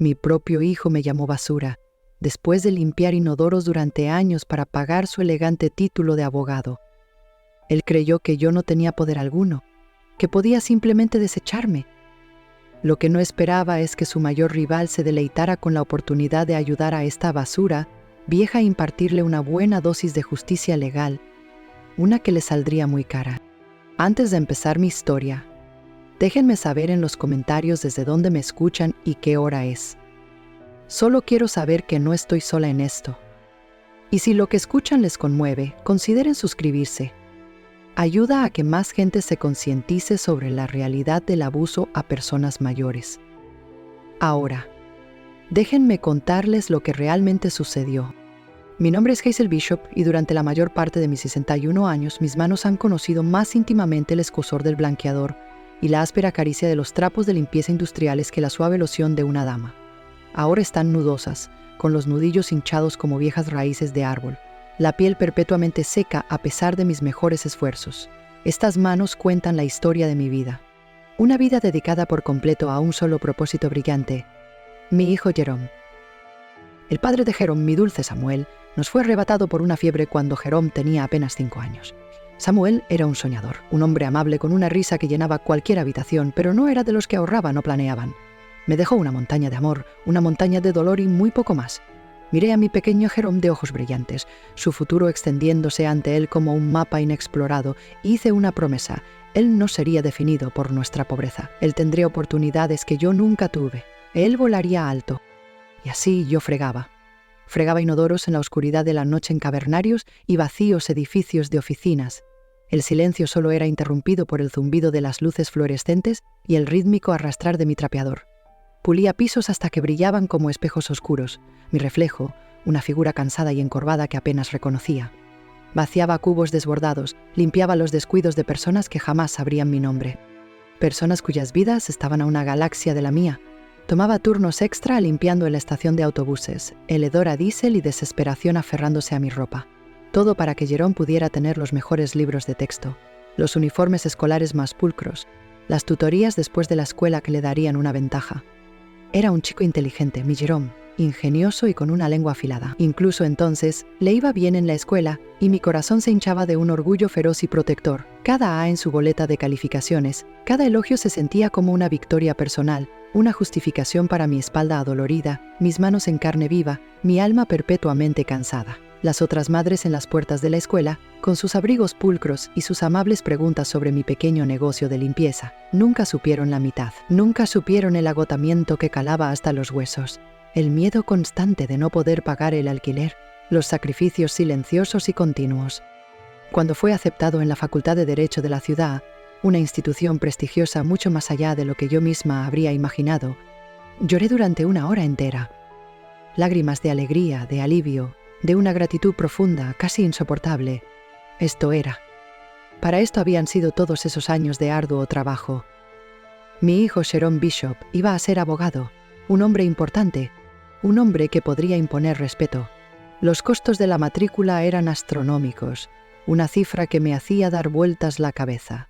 Mi propio hijo me llamó basura, después de limpiar inodoros durante años para pagar su elegante título de abogado. Él creyó que yo no tenía poder alguno, que podía simplemente desecharme. Lo que no esperaba es que su mayor rival se deleitara con la oportunidad de ayudar a esta basura vieja a impartirle una buena dosis de justicia legal, una que le saldría muy cara. Antes de empezar mi historia, déjenme saber en los comentarios desde dónde me escuchan y qué hora es. Solo quiero saber que no estoy sola en esto. Y si lo que escuchan les conmueve, consideren suscribirse. Ayuda a que más gente se concientice sobre la realidad del abuso a personas mayores. Ahora, déjenme contarles lo que realmente sucedió. Mi nombre es Hazel Bishop y durante la mayor parte de mis 61 años, mis manos han conocido más íntimamente el escozor del blanqueador y la áspera caricia de los trapos de limpieza industriales que la suave loción de una dama. Ahora están nudosas, con los nudillos hinchados como viejas raíces de árbol, la piel perpetuamente seca a pesar de mis mejores esfuerzos. Estas manos cuentan la historia de mi vida. Una vida dedicada por completo a un solo propósito brillante: mi hijo Jerome. El padre de Jerome, mi dulce Samuel, nos fue arrebatado por una fiebre cuando Jerome tenía apenas 5 años. Samuel era un soñador, un hombre amable con una risa que llenaba cualquier habitación, pero no era de los que ahorraban o planeaban. Me dejó una montaña de amor, una montaña de dolor y muy poco más. Miré a mi pequeño Jerome de ojos brillantes, su futuro extendiéndose ante él como un mapa inexplorado, y hice una promesa: él no sería definido por nuestra pobreza. Él tendría oportunidades que yo nunca tuve. Él volaría alto. Y así yo fregaba. Fregaba inodoros en la oscuridad de la noche en cavernarios y vacíos edificios de oficinas. El silencio solo era interrumpido por el zumbido de las luces fluorescentes y el rítmico arrastrar de mi trapeador. Pulía pisos hasta que brillaban como espejos oscuros. Mi reflejo, una figura cansada y encorvada que apenas reconocía. Vaciaba cubos desbordados, limpiaba los descuidos de personas que jamás sabrían mi nombre. Personas cuyas vidas estaban a una galaxia de la mía. Tomaba turnos extra limpiando en la estación de autobuses, el hedor a diésel y desesperación aferrándose a mi ropa. Todo para que Jerome pudiera tener los mejores libros de texto, los uniformes escolares más pulcros, las tutorías después de la escuela que le darían una ventaja. Era un chico inteligente, mi Jerome, ingenioso y con una lengua afilada. Incluso entonces, le iba bien en la escuela y mi corazón se hinchaba de un orgullo feroz y protector. Cada A en su boleta de calificaciones, cada elogio se sentía como una victoria personal, una justificación para mi espalda adolorida, mis manos en carne viva, mi alma perpetuamente cansada. Las otras madres en las puertas de la escuela, con sus abrigos pulcros y sus amables preguntas sobre mi pequeño negocio de limpieza, nunca supieron la mitad. Nunca supieron el agotamiento que calaba hasta los huesos, el miedo constante de no poder pagar el alquiler, los sacrificios silenciosos y continuos. Cuando fue aceptado en la Facultad de Derecho de la ciudad, una institución prestigiosa mucho más allá de lo que yo misma habría imaginado, lloré durante 1 hora entera. Lágrimas de alegría, de alivio, de una gratitud profunda, casi insoportable. Esto era. Para esto habían sido todos esos años de arduo trabajo. Mi hijo Jerome Bishop iba a ser abogado, un hombre importante, un hombre que podría imponer respeto. Los costos de la matrícula eran astronómicos, una cifra que me hacía dar vueltas la cabeza.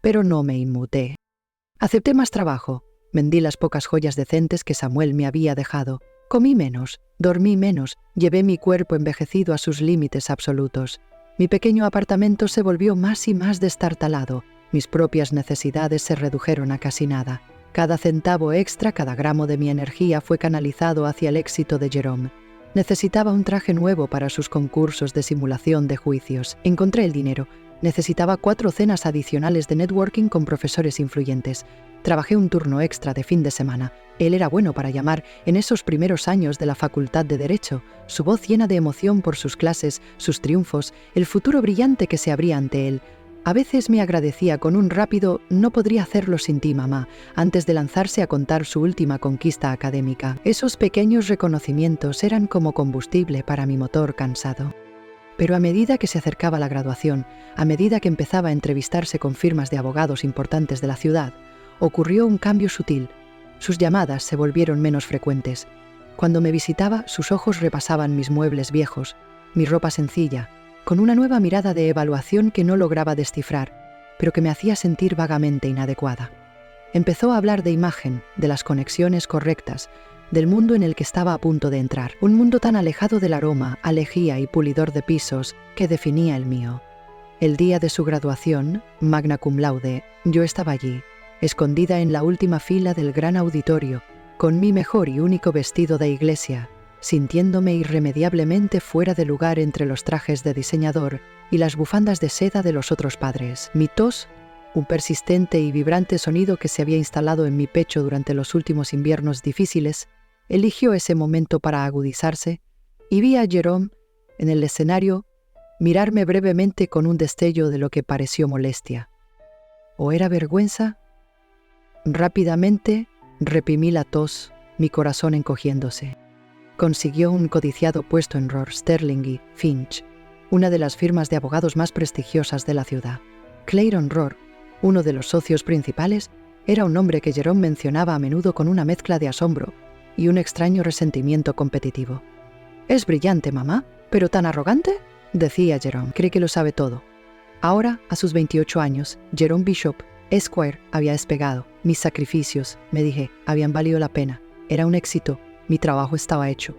Pero no me inmuté. Acepté más trabajo, vendí las pocas joyas decentes que Samuel me había dejado, comí menos, dormí menos, llevé mi cuerpo envejecido a sus límites absolutos. Mi pequeño apartamento se volvió más y más destartalado, mis propias necesidades se redujeron a casi nada. Cada centavo extra, cada gramo de mi energía fue canalizado hacia el éxito de Jerome. Necesitaba un traje nuevo para sus concursos de simulación de juicios. Encontré el dinero. Necesitaba 4 cenas adicionales de networking con profesores influyentes. Trabajé un turno extra de fin de semana. Él era bueno para llamar en esos primeros años de la Facultad de Derecho, su voz llena de emoción por sus clases, sus triunfos, el futuro brillante que se abría ante él. A veces me agradecía con un rápido «no podría hacerlo sin ti, mamá», antes de lanzarse a contar su última conquista académica. Esos pequeños reconocimientos eran como combustible para mi motor cansado. Pero a medida que se acercaba la graduación, a medida que empezaba a entrevistarse con firmas de abogados importantes de la ciudad, ocurrió un cambio sutil. Sus llamadas se volvieron menos frecuentes. Cuando me visitaba, sus ojos repasaban mis muebles viejos, mi ropa sencilla, con una nueva mirada de evaluación que no lograba descifrar, pero que me hacía sentir vagamente inadecuada. Empezó a hablar de imagen, de las conexiones correctas, del mundo en el que estaba a punto de entrar, un mundo tan alejado del aroma, alejía y pulidor de pisos que definía el mío. El día de su graduación, magna cum laude, yo estaba allí, escondida en la última fila del gran auditorio, con mi mejor y único vestido de iglesia, sintiéndome irremediablemente fuera de lugar entre los trajes de diseñador y las bufandas de seda de los otros padres. Mi tos, un persistente y vibrante sonido que se había instalado en mi pecho durante los últimos inviernos difíciles, eligió ese momento para agudizarse, y vi a Jerome, en el escenario, mirarme brevemente con un destello de lo que pareció molestia. ¿O era vergüenza? Rápidamente reprimí la tos, mi corazón encogiéndose. Consiguió un codiciado puesto en Rohr, Sterling y Finch, una de las firmas de abogados más prestigiosas de la ciudad. Clayton Rohr, uno de los socios principales, era un nombre que Jerome mencionaba a menudo con una mezcla de asombro y un extraño resentimiento competitivo. «Es brillante, mamá, pero tan arrogante», decía Jerome. «Cree que lo sabe todo». Ahora, a sus 28 años, Jerome Bishop, Esquire, había despegado. Mis sacrificios, me dije, habían valido la pena. Era un éxito. Mi trabajo estaba hecho.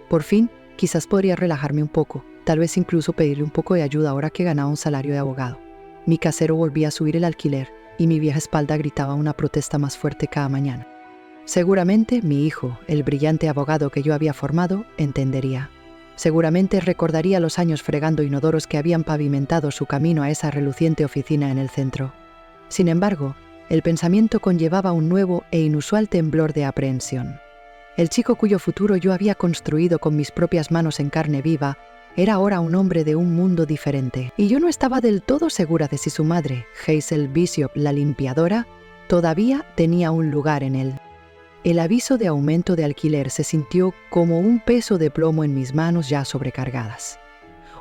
Por fin, quizás podría relajarme un poco, tal vez incluso pedirle un poco de ayuda ahora que ganaba un salario de abogado. Mi casero volvía a subir el alquiler y mi vieja espalda gritaba una protesta más fuerte cada mañana. Seguramente mi hijo, el brillante abogado que yo había formado, entendería. Seguramente recordaría los años fregando inodoros que habían pavimentado su camino a esa reluciente oficina en el centro. Sin embargo, el pensamiento conllevaba un nuevo e inusual temblor de aprehensión. El chico cuyo futuro yo había construido con mis propias manos en carne viva era ahora un hombre de un mundo diferente, y yo no estaba del todo segura de si su madre, Hazel Bishop, la limpiadora, todavía tenía un lugar en él. El aviso de aumento de alquiler se sintió como un peso de plomo en mis manos ya sobrecargadas.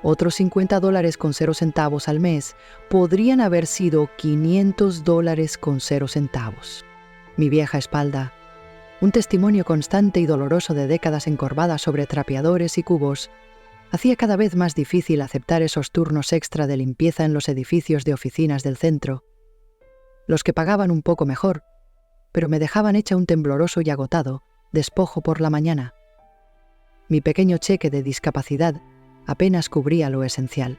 Otros $50 con 0 centavos al mes podrían haber sido $500 con 0 centavos. Mi vieja espalda, un testimonio constante y doloroso de décadas encorvadas sobre trapeadores y cubos, hacía cada vez más difícil aceptar esos turnos extra de limpieza en los edificios de oficinas del centro, los que pagaban un poco mejor, pero me dejaban hecha un tembloroso y agotado despojo por la mañana. Mi pequeño cheque de discapacidad apenas cubría lo esencial.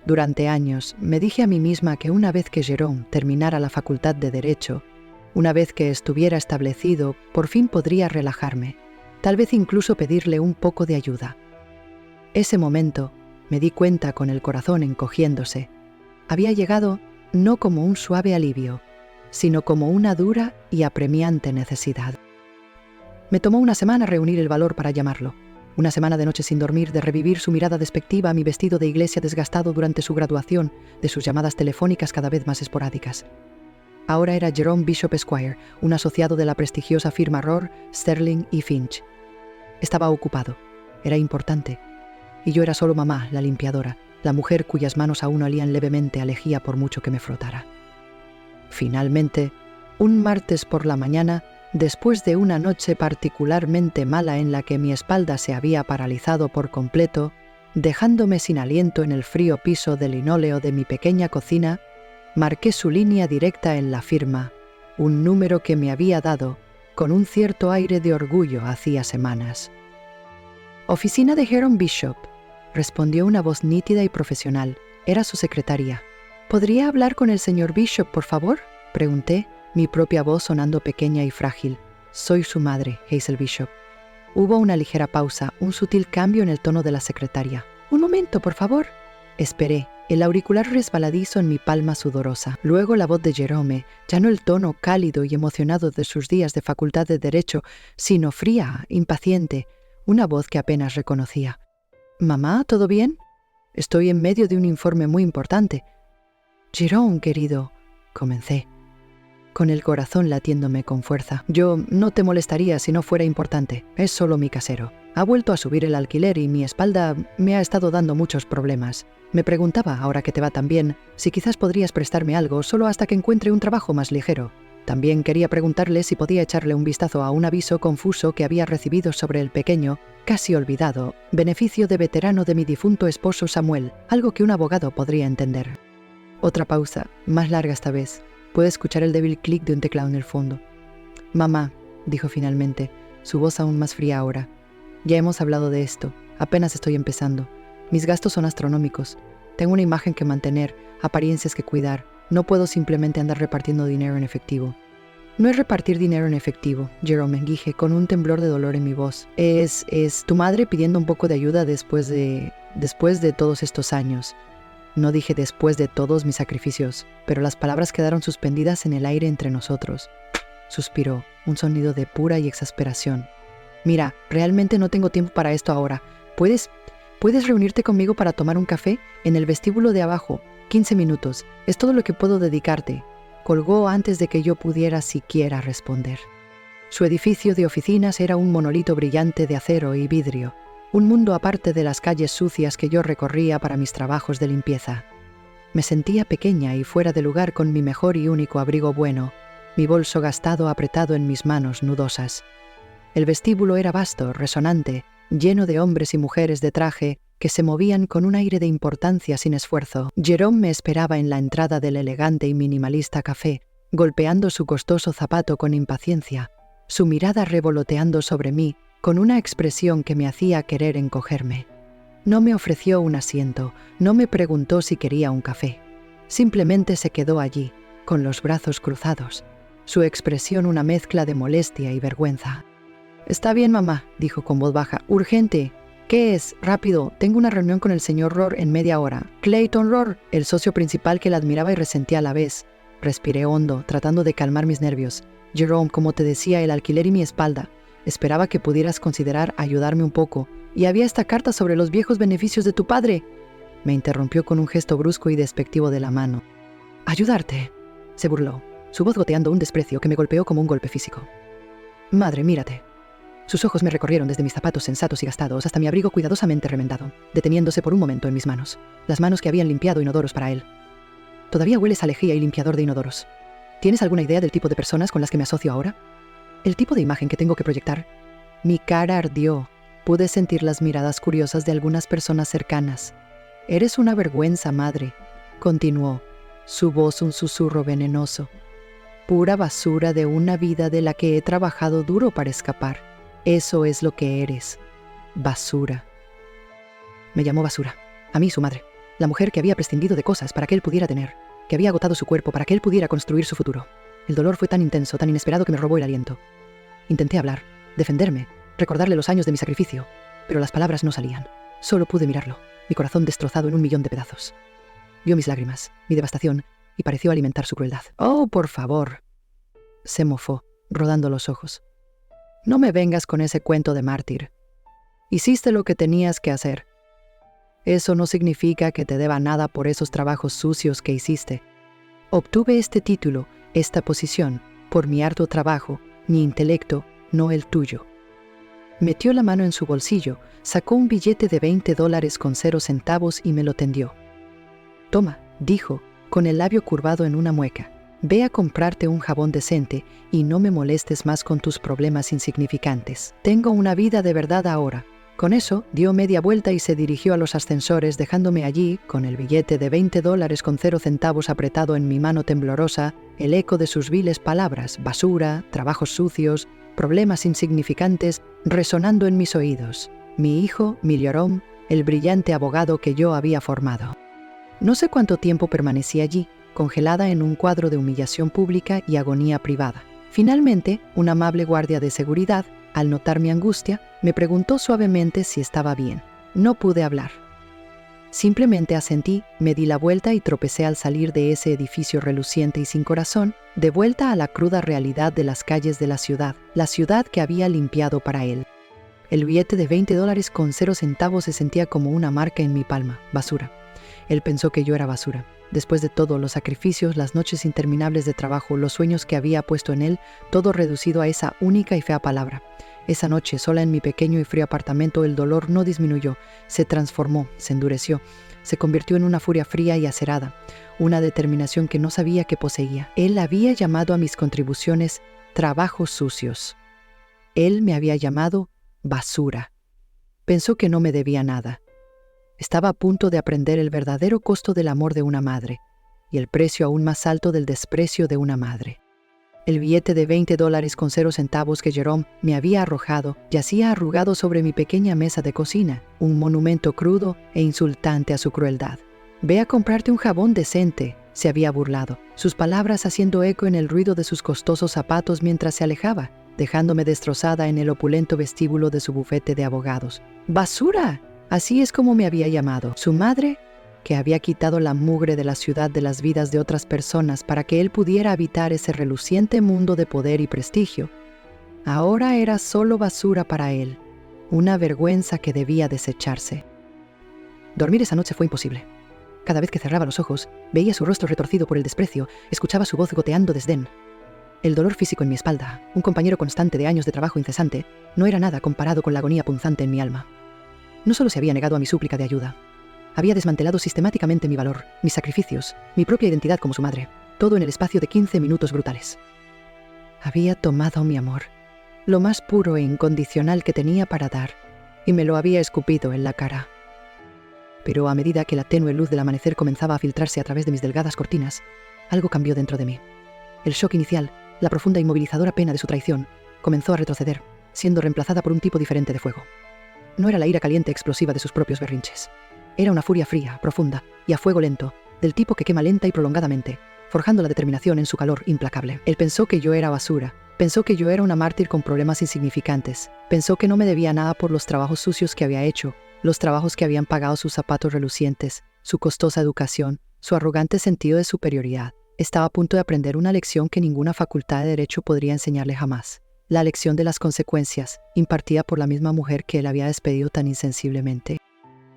Durante años me dije a mí misma que una vez que Jerome terminara la facultad de Derecho, una vez que estuviera establecido, por fin podría relajarme, tal vez incluso pedirle un poco de ayuda. Ese momento, me di cuenta con el corazón encogiéndose, había llegado no como un suave alivio, sino como una dura y apremiante necesidad. Me tomó una semana reunir el valor para llamarlo. Una semana de noches sin dormir, de revivir su mirada despectiva a mi vestido de iglesia desgastado durante su graduación, de sus llamadas telefónicas cada vez más esporádicas. Ahora era Jerome Bishop Esquire, un asociado de la prestigiosa firma Rohr, Sterling y Finch. Estaba ocupado. Era importante. Y yo era solo mamá, la limpiadora, la mujer cuyas manos aún olían levemente a lejía por mucho que me frotara. Finalmente, un martes por la mañana, después de una noche particularmente mala en la que mi espalda se había paralizado por completo, dejándome sin aliento en el frío piso de linóleo de mi pequeña cocina, marqué su línea directa en la firma, un número que me había dado, con un cierto aire de orgullo hacía semanas. «Oficina de Jerome Bishop», respondió una voz nítida y profesional. Era su secretaria. «¿Podría hablar con el señor Bishop, por favor?», pregunté, mi propia voz sonando pequeña y frágil. «Soy su madre, Hazel Bishop». Hubo una ligera pausa, un sutil cambio en el tono de la secretaria. «Un momento, por favor». Esperé, el auricular resbaladizo en mi palma sudorosa. Luego la voz de Jerome, ya no el tono cálido y emocionado de sus días de facultad de Derecho, sino fría, impaciente, una voz que apenas reconocía. «Mamá, ¿todo bien? Estoy en medio de un informe muy importante». «Jerome, querido», comencé, con el corazón latiéndome con fuerza. «Yo no te molestaría si no fuera importante. Es solo mi casero. Ha vuelto a subir el alquiler y mi espalda me ha estado dando muchos problemas. Me preguntaba, ahora que te va tan bien, si quizás podrías prestarme algo solo hasta que encuentre un trabajo más ligero. También quería preguntarle si podía echarle un vistazo a un aviso confuso que había recibido sobre el pequeño, casi olvidado, beneficio de veterano de mi difunto esposo Samuel, algo que un abogado podría entender». Otra pausa, más larga esta vez. Pude escuchar el débil clic de un teclado en el fondo. «Mamá», dijo finalmente, su voz aún más fría ahora. Ya hemos hablado de esto. Apenas estoy empezando. Mis gastos son astronómicos. Tengo una imagen que mantener, apariencias que cuidar. No puedo simplemente andar repartiendo dinero en efectivo. No es repartir dinero en efectivo, Jerome, dije, con un temblor de dolor en mi voz. Es tu madre pidiendo un poco de ayuda después de todos estos años. No dije después de todos mis sacrificios, pero las palabras quedaron suspendidas en el aire entre nosotros. Suspiró, un sonido de pura y exasperación. Mira, realmente no tengo tiempo para esto ahora. ¿Puedes reunirte conmigo para tomar un café? En el vestíbulo de abajo. 15 minutos. Es todo lo que puedo dedicarte. Colgó antes de que yo pudiera siquiera responder. Su edificio de oficinas era un monolito brillante de acero y vidrio, un mundo aparte de las calles sucias que yo recorría para mis trabajos de limpieza. Me sentía pequeña y fuera de lugar con mi mejor y único abrigo bueno, mi bolso gastado apretado en mis manos nudosas. El vestíbulo era vasto, resonante, lleno de hombres y mujeres de traje que se movían con un aire de importancia sin esfuerzo. Jerome me esperaba en la entrada del elegante y minimalista café, golpeando su costoso zapato con impaciencia, su mirada revoloteando sobre mí con una expresión que me hacía querer encogerme. No me ofreció un asiento, no me preguntó si quería un café. Simplemente se quedó allí, con los brazos cruzados, su expresión una mezcla de molestia y vergüenza. «Está bien, mamá», dijo con voz baja. «Urgente». «¿Qué es? Rápido, tengo una reunión con el señor Rohr en media hora». «Clayton Rohr», el socio principal que la admiraba y resentía a la vez. Respiré hondo, tratando de calmar mis nervios. «Jerome, como te decía, el alquiler y mi espalda. Esperaba que pudieras considerar ayudarme un poco. Y había esta carta sobre los viejos beneficios de tu padre». Me interrumpió con un gesto brusco y despectivo de la mano. «¿Ayudarte?», se burló, su voz goteando un desprecio que me golpeó como un golpe físico. «Madre, mírate». Sus ojos me recorrieron desde mis zapatos sensatos y gastados hasta mi abrigo cuidadosamente remendado, deteniéndose por un momento en mis manos, las manos que habían limpiado inodoros para él. «Todavía hueles a lejía y limpiador de inodoros. ¿Tienes alguna idea del tipo de personas con las que me asocio ahora? ¿El tipo de imagen que tengo que proyectar?» Mi cara ardió. Pude sentir las miradas curiosas de algunas personas cercanas. «Eres una vergüenza, madre», continuó, su voz un susurro venenoso. «Pura basura de una vida de la que he trabajado duro para escapar. Eso es lo que eres. Basura». Me llamó basura. A mí, su madre. La mujer que había prescindido de cosas para que él pudiera tener. Que había agotado su cuerpo para que él pudiera construir su futuro. El dolor fue tan intenso, tan inesperado que me robó el aliento. Intenté hablar, defenderme, recordarle los años de mi sacrificio. Pero las palabras no salían. Solo pude mirarlo, mi corazón destrozado en 1.000.000 de pedazos. Vio mis lágrimas, mi devastación, y pareció alimentar su crueldad. «Oh, por favor», se mofó, rodando los ojos. «No me vengas con ese cuento de mártir. Hiciste lo que tenías que hacer. Eso no significa que te deba nada por esos trabajos sucios que hiciste. Obtuve este título, esta posición, por mi arduo trabajo, mi intelecto, no el tuyo». Metió la mano en su bolsillo, sacó un billete de $20 con 0 centavos y me lo tendió. «Toma», dijo, con el labio curvado en una mueca. «Ve a comprarte un jabón decente y no me molestes más con tus problemas insignificantes. Tengo una vida de verdad ahora». Con eso, dio media vuelta y se dirigió a los ascensores, dejándome allí, con el billete de $20 con 0 centavos apretado en mi mano temblorosa, el eco de sus viles palabras, basura, trabajos sucios, problemas insignificantes, resonando en mis oídos. Mi hijo, mi Jerome, el brillante abogado que yo había formado. No sé cuánto tiempo permanecí allí, congelada en un cuadro de humillación pública y agonía privada. Finalmente, un amable guardia de seguridad, al notar mi angustia, me preguntó suavemente si estaba bien. No pude hablar. Simplemente asentí, me di la vuelta y tropecé al salir de ese edificio reluciente y sin corazón, de vuelta a la cruda realidad de las calles de la ciudad que había limpiado para él. El billete de $20 con 0 centavos se sentía como una marca en mi palma, basura. Él pensó que yo era basura. Después de todo, los sacrificios, las noches interminables de trabajo, los sueños que había puesto en él, todo reducido a esa única y fea palabra. Esa noche, sola en mi pequeño y frío apartamento, el dolor no disminuyó, se transformó, se endureció, se convirtió en una furia fría y acerada, una determinación que no sabía que poseía. Él había llamado a mis contribuciones trabajos sucios. Él me había llamado basura. Pensó que no me debía nada. Estaba a punto de aprender el verdadero costo del amor de una madre y el precio aún más alto del desprecio de una madre. El billete de $20 con 0 centavos que Jerome me había arrojado yacía arrugado sobre mi pequeña mesa de cocina, un monumento crudo e insultante a su crueldad. «Ve a comprarte un jabón decente», se había burlado, sus palabras haciendo eco en el ruido de sus costosos zapatos mientras se alejaba, dejándome destrozada en el opulento vestíbulo de su bufete de abogados. «¡Basura!», así es como me había llamado. Su madre, que había quitado la mugre de la ciudad de las vidas de otras personas para que él pudiera habitar ese reluciente mundo de poder y prestigio, ahora era solo basura para él, una vergüenza que debía desecharse. Dormir esa noche fue imposible. Cada vez que cerraba los ojos, veía su rostro retorcido por el desprecio, escuchaba su voz goteando desdén. El dolor físico en mi espalda, un compañero constante de años de trabajo incesante, no era nada comparado con la agonía punzante en mi alma. No solo se había negado a mi súplica de ayuda, había desmantelado sistemáticamente mi valor, mis sacrificios, mi propia identidad como su madre, todo en el espacio de 15 minutos brutales. Había tomado mi amor, lo más puro e incondicional que tenía para dar, y me lo había escupido en la cara. Pero a medida que la tenue luz del amanecer comenzaba a filtrarse a través de mis delgadas cortinas, algo cambió dentro de mí. El shock inicial, la profunda y movilizadora pena de su traición, comenzó a retroceder, siendo reemplazada por un tipo diferente de fuego. No era la ira caliente explosiva de sus propios berrinches. Era una furia fría, profunda y a fuego lento, del tipo que quema lenta y prolongadamente, forjando la determinación en su calor implacable. Él pensó que yo era basura, pensó que yo era una mártir con problemas insignificantes, pensó que no me debía nada por los trabajos sucios que había hecho, los trabajos que habían pagado sus zapatos relucientes, su costosa educación, su arrogante sentido de superioridad. Estaba a punto de aprender una lección que ninguna facultad de derecho podría enseñarle jamás. La lección de las consecuencias, impartida por la misma mujer que él había despedido tan insensiblemente.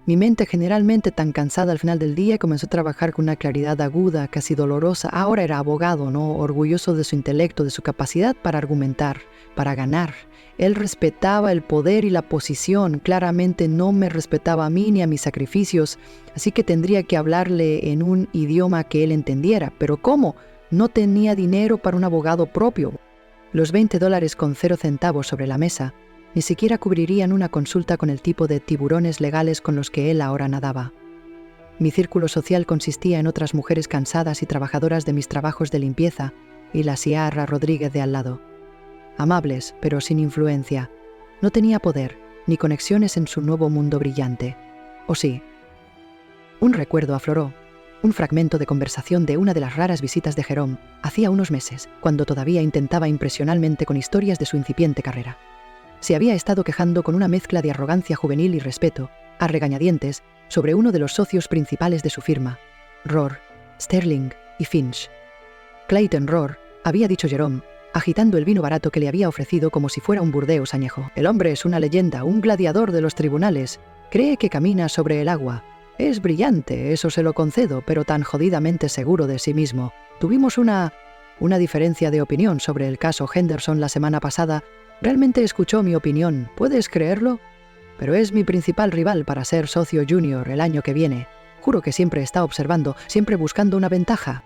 Mi mente, generalmente tan cansada al final del día, comenzó a trabajar con una claridad aguda, casi dolorosa. Ahora era abogado, ¿no? Orgulloso de su intelecto, de su capacidad para argumentar, para ganar. Él respetaba el poder y la posición. Claramente no me respetaba a mí ni a mis sacrificios, así que tendría que hablarle en un idioma que él entendiera. ¿Pero cómo? No tenía dinero para un abogado propio. Los $20 con 0 centavos sobre la mesa ni siquiera cubrirían una consulta con el tipo de tiburones legales con los que él ahora nadaba. Mi círculo social consistía en otras mujeres cansadas y trabajadoras de mis trabajos de limpieza y la Ciara Rodríguez de al lado. Amables, pero sin influencia. No tenía poder ni conexiones en su nuevo mundo brillante. ¿O sí? Un recuerdo afloró, un fragmento de conversación de una de las raras visitas de Jerome hacía unos meses, cuando todavía intentaba impresionalmente con historias de su incipiente carrera. Se había estado quejando con una mezcla de arrogancia juvenil y respeto, a regañadientes, sobre uno de los socios principales de su firma, Rohr, Sterling y Finch. Clayton Rohr, había dicho Jerome, agitando el vino barato que le había ofrecido como si fuera un Burdeos añejo. El hombre es una leyenda, un gladiador de los tribunales. Cree que camina sobre el agua. Es brillante, eso se lo concedo, pero tan jodidamente seguro de sí mismo. Tuvimos una diferencia de opinión sobre el caso Henderson la semana pasada. Realmente escuchó mi opinión, ¿puedes creerlo? Pero es mi principal rival para ser socio junior el año que viene. Juro que siempre está observando, siempre buscando una ventaja.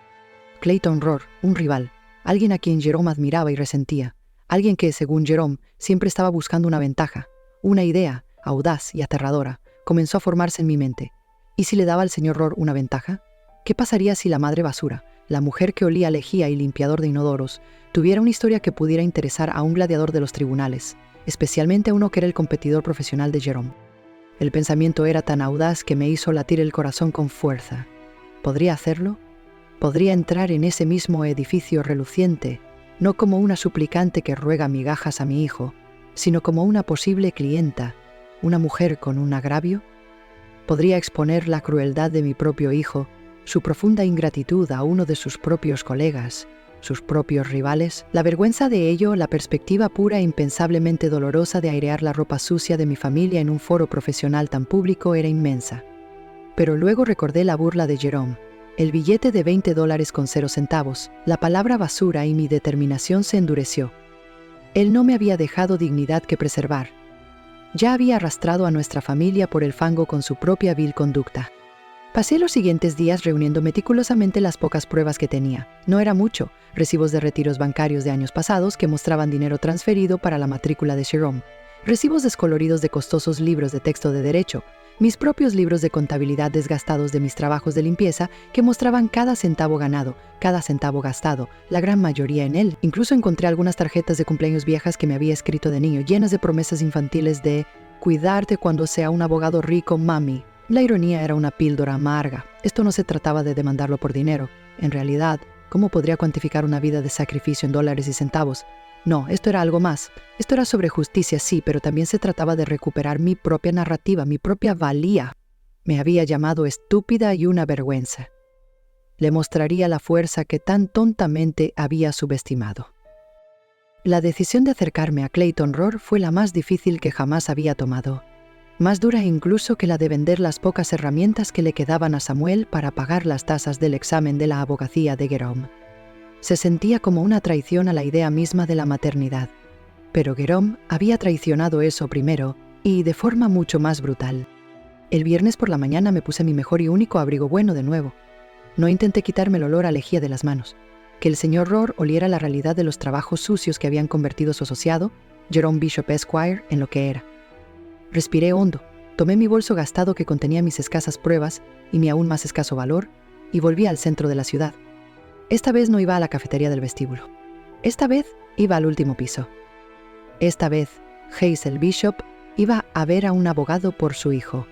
Clayton Rohr, un rival, alguien a quien Jerome admiraba y resentía, alguien que, según Jerome, siempre estaba buscando una ventaja. Una idea, audaz y aterradora, comenzó a formarse en mi mente. ¿Y si le daba al señor Rohr una ventaja? ¿Qué pasaría si la madre basura, la mujer que olía a lejía y limpiador de inodoros, tuviera una historia que pudiera interesar a un gladiador de los tribunales, especialmente a uno que era el competidor profesional de Jerome? El pensamiento era tan audaz que me hizo latir el corazón con fuerza. ¿Podría hacerlo? ¿Podría entrar en ese mismo edificio reluciente, no como una suplicante que ruega migajas a mi hijo, sino como una posible clienta, una mujer con un agravio? ¿Podría exponer la crueldad de mi propio hijo, su profunda ingratitud a uno de sus propios colegas, sus propios rivales? La vergüenza de ello, la perspectiva pura e impensablemente dolorosa de airear la ropa sucia de mi familia en un foro profesional tan público era inmensa. Pero luego recordé la burla de Jerome, el billete de $20 con 0 centavos, la palabra basura, y mi determinación se endureció. Él no me había dejado dignidad que preservar. Ya había arrastrado a nuestra familia por el fango con su propia vil conducta. Pasé los siguientes días reuniendo meticulosamente las pocas pruebas que tenía. No era mucho, recibos de retiros bancarios de años pasados que mostraban dinero transferido para la matrícula de Jerome, recibos descoloridos de costosos libros de texto de derecho, mis propios libros de contabilidad desgastados de mis trabajos de limpieza que mostraban cada centavo ganado, cada centavo gastado, la gran mayoría en él. Incluso encontré algunas tarjetas de cumpleaños viejas que me había escrito de niño, llenas de promesas infantiles de «cuidarte cuando sea un abogado rico, mami». La ironía era una píldora amarga. Esto no se trataba de demandarlo por dinero. En realidad, ¿cómo podría cuantificar una vida de sacrificio en dólares y centavos? No, esto era algo más. Esto era sobre justicia, sí, pero también se trataba de recuperar mi propia narrativa, mi propia valía. Me había llamado estúpida y una vergüenza. Le mostraría la fuerza que tan tontamente había subestimado. La decisión de acercarme a Clayton Roar fue la más difícil que jamás había tomado. Más dura incluso que la de vender las pocas herramientas que le quedaban a Samuel para pagar las tasas del examen de la abogacía de Jerome. Se sentía como una traición a la idea misma de la maternidad. Pero Jerome había traicionado eso primero y de forma mucho más brutal. El viernes por la mañana me puse mi mejor y único abrigo bueno de nuevo. No intenté quitarme el olor a lejía de las manos. Que el señor Roar oliera la realidad de los trabajos sucios que habían convertido su asociado, Jerome Bishop Esquire, en lo que era. Respiré hondo, tomé mi bolso gastado que contenía mis escasas pruebas y mi aún más escaso valor y volví al centro de la ciudad. Esta vez no iba a la cafetería del vestíbulo. Esta vez iba al último piso. Esta vez, Hazel Bishop iba a ver a un abogado por su hijo.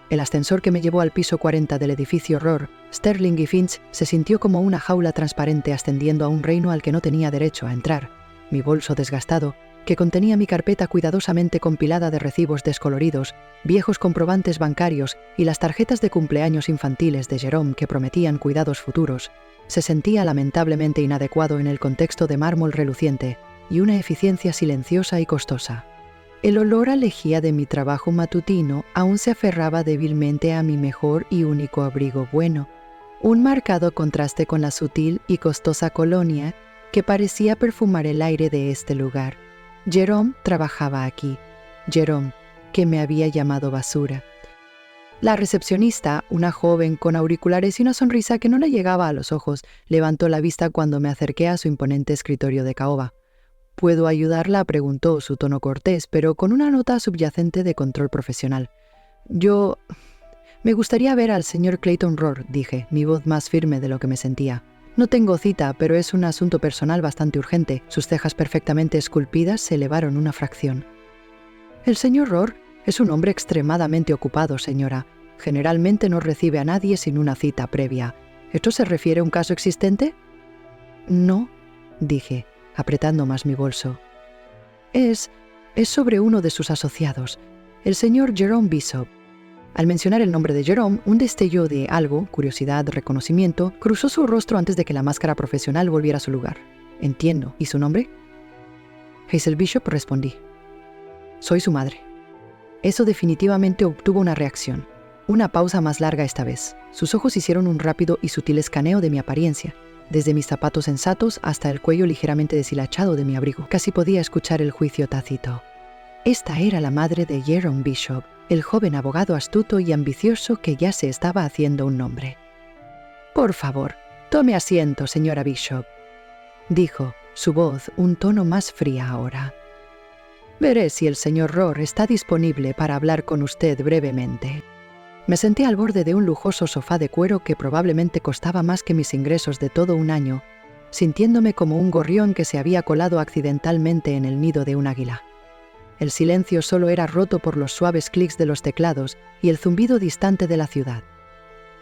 El ascensor que me llevó al piso 40 del edificio Roar, Sterling y Finch se sintió como una jaula transparente ascendiendo a un reino al que no tenía derecho a entrar. Mi bolso desgastado, que contenía mi carpeta cuidadosamente compilada de recibos descoloridos, viejos comprobantes bancarios y las tarjetas de cumpleaños infantiles de Jerome que prometían cuidados futuros, se sentía lamentablemente inadecuado en el contexto de mármol reluciente y una eficiencia silenciosa y costosa. El olor a lejía de mi trabajo matutino aún se aferraba débilmente a mi mejor y único abrigo bueno, un marcado contraste con la sutil y costosa colonia que parecía perfumar el aire de este lugar. Jerome trabajaba aquí. Jerome, que me había llamado basura. La recepcionista, una joven con auriculares y una sonrisa que no le llegaba a los ojos, levantó la vista cuando me acerqué a su imponente escritorio de caoba. ¿Puedo ayudarla?, preguntó, su tono cortés, pero con una nota subyacente de control profesional. Me gustaría ver al señor Clayton Roar, dije, mi voz más firme de lo que me sentía. No tengo cita, pero es un asunto personal bastante urgente. Sus cejas perfectamente esculpidas se elevaron una fracción. El señor Roar es un hombre extremadamente ocupado, señora. Generalmente no recibe a nadie sin una cita previa. ¿Esto se refiere a un caso existente? No, dije, apretando más mi bolso. Es sobre uno de sus asociados, el señor Jerome Bishop. Al mencionar el nombre de Jerome, un destello de algo, curiosidad, reconocimiento, cruzó su rostro antes de que la máscara profesional volviera a su lugar. Entiendo. ¿Y su nombre? Hazel Bishop, respondí. Soy su madre. Eso definitivamente obtuvo una reacción. Una pausa más larga esta vez. Sus ojos hicieron un rápido y sutil escaneo de mi apariencia, desde mis zapatos sensatos hasta el cuello ligeramente deshilachado de mi abrigo. Casi podía escuchar el juicio tácito. Esta era la madre de Jerome Bishop, el joven abogado astuto y ambicioso que ya se estaba haciendo un nombre. «Por favor, tome asiento, señora Bishop», dijo, su voz un tono más fría ahora. «Veré si el señor Roar está disponible para hablar con usted brevemente». Me senté al borde de un lujoso sofá de cuero que probablemente costaba más que mis ingresos de todo un año, sintiéndome como un gorrión que se había colado accidentalmente en el nido de un águila. El silencio solo era roto por los suaves clics de los teclados y el zumbido distante de la ciudad.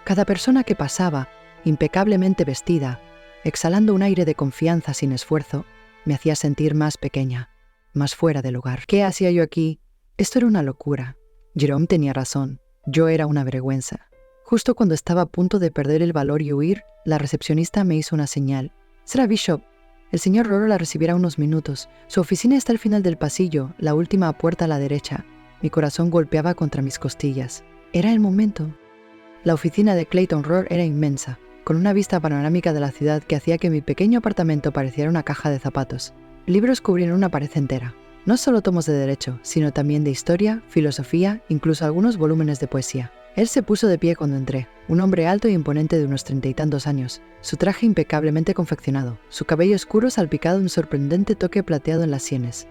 Cada persona que pasaba, impecablemente vestida, exhalando un aire de confianza sin esfuerzo, me hacía sentir más pequeña, más fuera de lugar. ¿Qué hacía yo aquí? Esto era una locura. Jerome tenía razón. Yo era una vergüenza. Justo cuando estaba a punto de perder el valor y huir, la recepcionista me hizo una señal. «Será Bishop. El señor Roar la recibirá unos minutos. Su oficina está al final del pasillo, la última puerta a la derecha». Mi corazón golpeaba contra mis costillas. Era el momento. La oficina de Clayton Roar era inmensa, con una vista panorámica de la ciudad que hacía que mi pequeño apartamento pareciera una caja de zapatos. Libros cubrían una pared entera. No solo tomos de derecho, sino también de historia, filosofía, incluso algunos volúmenes de poesía. Él se puso de pie cuando entré, un hombre alto e imponente de unos 30 y tantos años, su traje impecablemente confeccionado, su cabello oscuro salpicado de un sorprendente toque plateado en las sienes.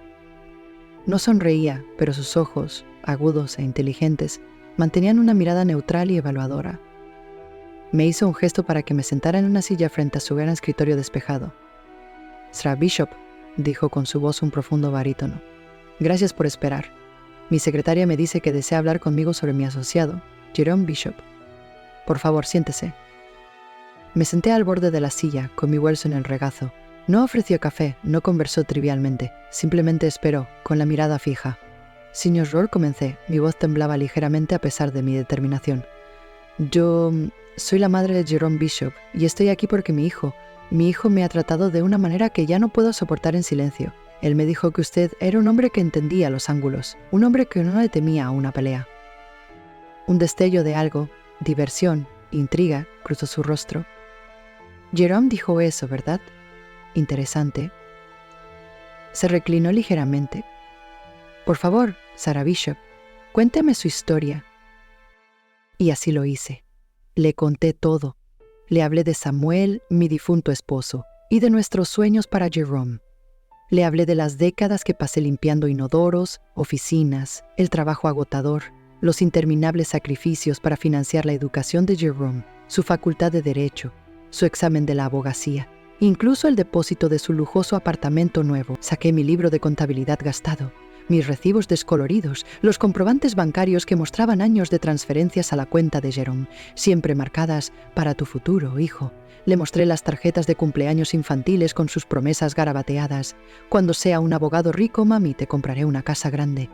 No sonreía, pero sus ojos, agudos e inteligentes, mantenían una mirada neutral y evaluadora. Me hizo un gesto para que me sentara en una silla frente a su gran escritorio despejado. «Sra Bishop», dijo con su voz un profundo barítono. «Gracias por esperar. Mi secretaria me dice que desea hablar conmigo sobre mi asociado, Jerome Bishop. Por favor, siéntese». Me senté al borde de la silla, con mi bolso en el regazo. No ofreció café, no conversó trivialmente, simplemente esperó, con la mirada fija. «Señor Rohr», comencé, mi voz temblaba ligeramente a pesar de mi determinación. «Yo soy la madre de Jerome Bishop y estoy aquí porque mi hijo me ha tratado de una manera que ya no puedo soportar en silencio. Él me dijo que usted era un hombre que entendía los ángulos, un hombre que no le temía a una pelea». Un destello de algo, diversión, intriga, cruzó su rostro. «Jerome dijo eso, ¿verdad? Interesante». Se reclinó ligeramente. «Por favor, Sra Bishop, cuénteme su historia». Y así lo hice. Le conté todo. Le hablé de Samuel, mi difunto esposo, y de nuestros sueños para Jerome. Le hablé de las décadas que pasé limpiando inodoros, oficinas, el trabajo agotador, los interminables sacrificios para financiar la educación de Jerome, su facultad de Derecho, su examen de la abogacía, incluso el depósito de su lujoso apartamento nuevo. Saqué mi libro de contabilidad gastado, mis recibos descoloridos, los comprobantes bancarios que mostraban años de transferencias a la cuenta de Jerome, siempre marcadas «para tu futuro, hijo». Le mostré las tarjetas de cumpleaños infantiles con sus promesas garabateadas. «Cuando sea un abogado rico, mami, te compraré una casa grande».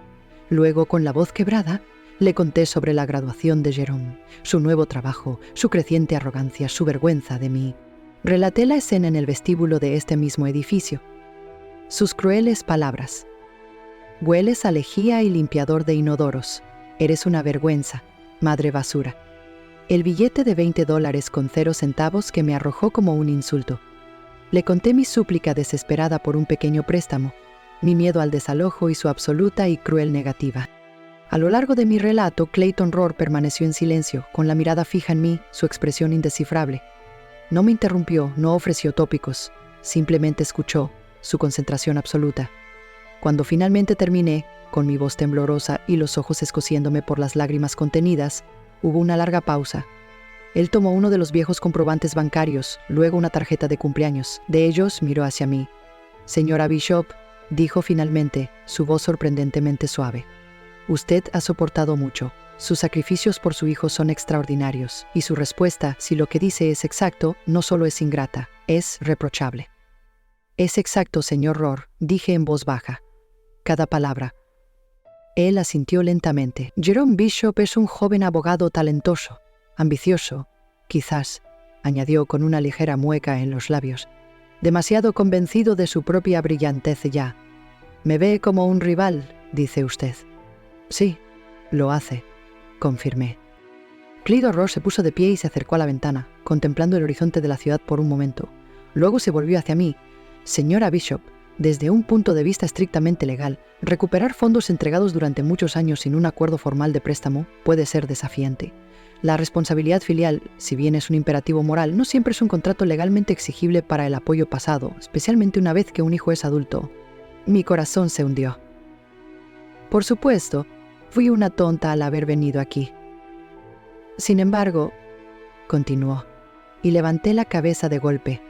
Luego, con la voz quebrada, le conté sobre la graduación de Jerome, su nuevo trabajo, su creciente arrogancia, su vergüenza de mí. Relaté la escena en el vestíbulo de este mismo edificio. Sus crueles palabras: «Hueles a lejía y limpiador de inodoros. Eres una vergüenza, madre basura». El billete de $20 con 0 centavos que me arrojó como un insulto. Le conté mi súplica desesperada por un pequeño préstamo, mi miedo al desalojo y su absoluta y cruel negativa. A lo largo de mi relato, Clayton Rohr permaneció en silencio, con la mirada fija en mí, su expresión indescifrable. No me interrumpió, no ofreció tópicos, simplemente escuchó, su concentración absoluta. Cuando finalmente terminé, con mi voz temblorosa y los ojos escociéndome por las lágrimas contenidas, hubo una larga pausa. Él tomó uno de los viejos comprobantes bancarios, luego una tarjeta de cumpleaños. De ellos miró hacia mí. «Señora Bishop», dijo finalmente, su voz sorprendentemente suave. «Usted ha soportado mucho. Sus sacrificios por su hijo son extraordinarios, y su respuesta, si lo que dice es exacto, no solo es ingrata, es reprochable». «Es exacto, señor Rohr», dije en voz baja. Cada palabra. Él asintió lentamente. «Jerome Bishop es un joven abogado talentoso, ambicioso, quizás», añadió con una ligera mueca en los labios, «demasiado convencido de su propia brillantez ya. Me ve como un rival, dice usted». «Sí, lo hace», confirmé. Clayton Rohr se puso de pie y se acercó a la ventana, contemplando el horizonte de la ciudad por un momento. Luego se volvió hacia mí. «Señora Bishop, desde un punto de vista estrictamente legal, recuperar fondos entregados durante muchos años sin un acuerdo formal de préstamo puede ser desafiante. La responsabilidad filial, si bien es un imperativo moral, no siempre es un contrato legalmente exigible para el apoyo pasado, especialmente una vez que un hijo es adulto». Mi corazón se hundió. «Por supuesto, fui una tonta al haber venido aquí. Sin embargo», continuó, y levanté la cabeza de golpe,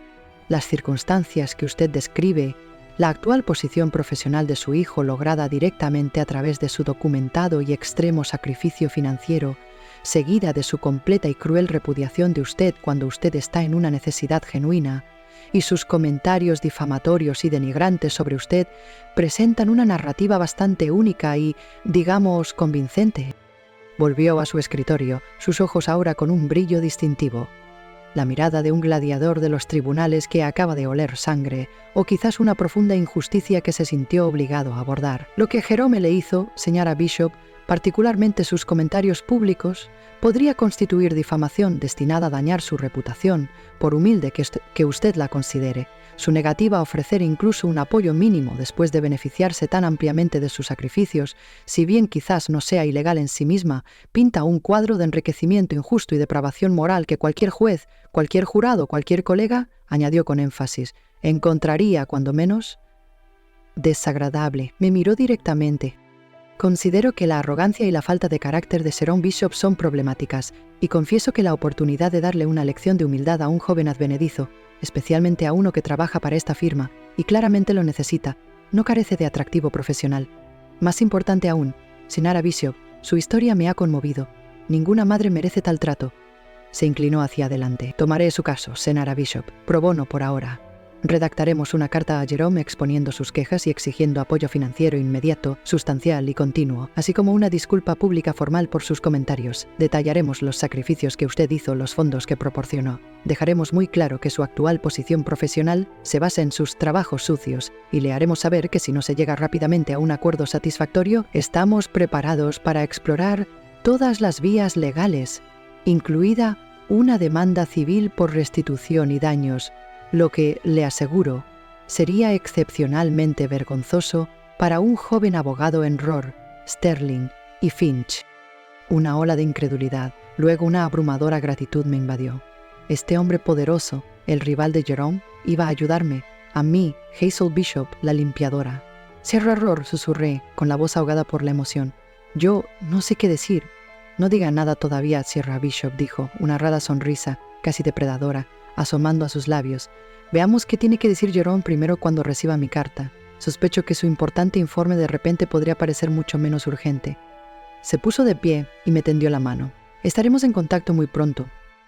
«las circunstancias que usted describe, la actual posición profesional de su hijo lograda directamente a través de su documentado y extremo sacrificio financiero, seguida de su completa y cruel repudiación de usted cuando usted está en una necesidad genuina, y sus comentarios difamatorios y denigrantes sobre usted, presentan una narrativa bastante única y, digamos, convincente». Volvió a su escritorio, sus ojos ahora con un brillo distintivo. La mirada de un gladiador de los tribunales que acaba de oler sangre, o quizás una profunda injusticia que se sintió obligado a abordar. Lo que Jerome le hizo, señora Bishop, particularmente sus comentarios públicos, podría constituir difamación destinada a dañar su reputación, por humilde que usted la considere. Su negativa a ofrecer incluso un apoyo mínimo después de beneficiarse tan ampliamente de sus sacrificios, si bien quizás no sea ilegal en sí misma, pinta un cuadro de enriquecimiento injusto y depravación moral que cualquier juez, cualquier jurado, cualquier colega, añadió con énfasis, encontraría, cuando menos. desagradable. Me miró directamente. Considero que la arrogancia y la falta de carácter de Jerome Bishop son problemáticas, y confieso que la oportunidad de darle una lección de humildad a un joven advenedizo, especialmente a uno que trabaja para esta firma, y claramente lo necesita, no carece de atractivo profesional. Más importante aún, Senara Bishop, su historia me ha conmovido. Ninguna madre merece tal trato. Se inclinó hacia adelante. Tomaré su caso, Senara Bishop, pro bono por ahora. Redactaremos una carta a Jerome exponiendo sus quejas y exigiendo apoyo financiero inmediato, sustancial y continuo, así como una disculpa pública formal por sus comentarios. Detallaremos los sacrificios que usted hizo, los fondos que proporcionó. Dejaremos muy claro que su actual posición profesional se basa en sus trabajos sucios y le haremos saber que si no se llega rápidamente a un acuerdo satisfactorio, estamos preparados para explorar todas las vías legales, incluida una demanda civil por restitución y daños, lo que, le aseguro, sería excepcionalmente vergonzoso para un joven abogado en Rohr, Sterling y Finch. Una ola de incredulidad, luego una abrumadora gratitud me invadió. Este hombre poderoso, el rival de Jerome, iba a ayudarme, a mí, Hazel Bishop, la limpiadora. Cierra Rohr, susurré, con la voz ahogada por la emoción. Yo no sé qué decir. No diga nada todavía, Sierra Bishop, dijo, una rara sonrisa, casi depredadora, asomando a sus labios. Veamos qué tiene que decir Jerome primero cuando reciba mi carta. Sospecho que su importante informe de repente podría parecer mucho menos urgente. Se puso de pie y me tendió la mano. Estaremos en contacto muy pronto.